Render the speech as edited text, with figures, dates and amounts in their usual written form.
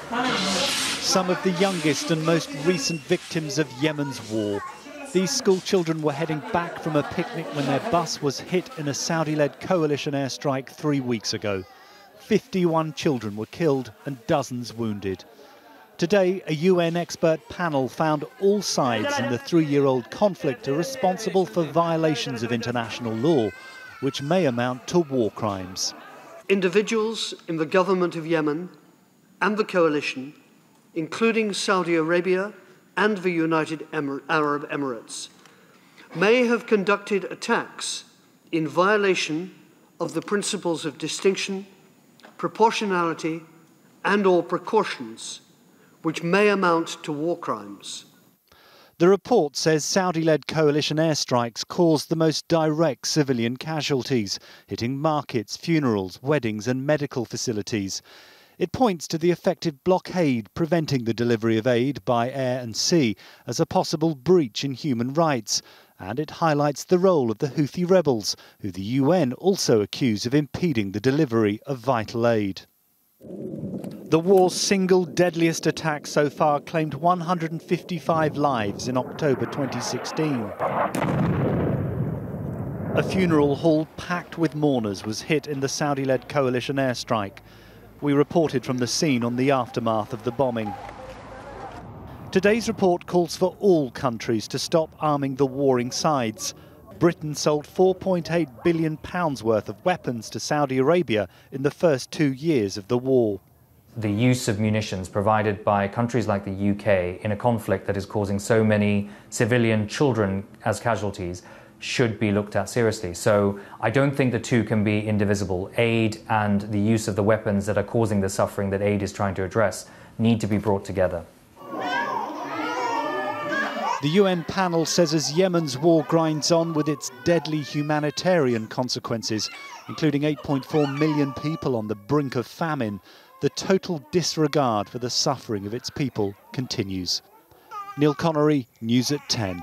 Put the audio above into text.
Some of the youngest and most recent victims of Yemen's war. These school children were heading back from a picnic when their bus was hit in a Saudi-led coalition airstrike 3 weeks ago. 51 children were killed and dozens wounded. Today, a UN expert panel found all sides in the 3-year-old conflict are responsible for violations of international law, which may amount to war crimes. Individuals in the government of Yemen and the coalition, including Saudi Arabia and the United Arab Emirates, may have conducted attacks in violation of the principles of distinction, proportionality and/or precautions, which may amount to war crimes. The report says Saudi-led coalition airstrikes caused the most direct civilian casualties, hitting markets, funerals, weddings and medical facilities. It points to the effective blockade preventing the delivery of aid by air and sea as a possible breach in human rights. And it highlights the role of the Houthi rebels, who the UN also accuse of impeding the delivery of vital aid. The war's single deadliest attack so far claimed 155 lives in October 2016. A funeral hall packed with mourners was hit in the Saudi-led coalition airstrike. We reported from the scene on the aftermath of the bombing. Today's report calls for all countries to stop arming the warring sides. Britain sold £4.8 billion worth of weapons to Saudi Arabia in the first 2 years of the war. The use of munitions provided by countries like the UK in a conflict that is causing so many civilian children as casualties should be looked at seriously. So I don't think the two can be indivisible. Aid and the use of the weapons that are causing the suffering that aid is trying to address need to be brought together. The UN panel says as Yemen's war grinds on with its deadly humanitarian consequences, including 8.4 million people on the brink of famine, the total disregard for the suffering of its people continues. Neil Connery, News at 10.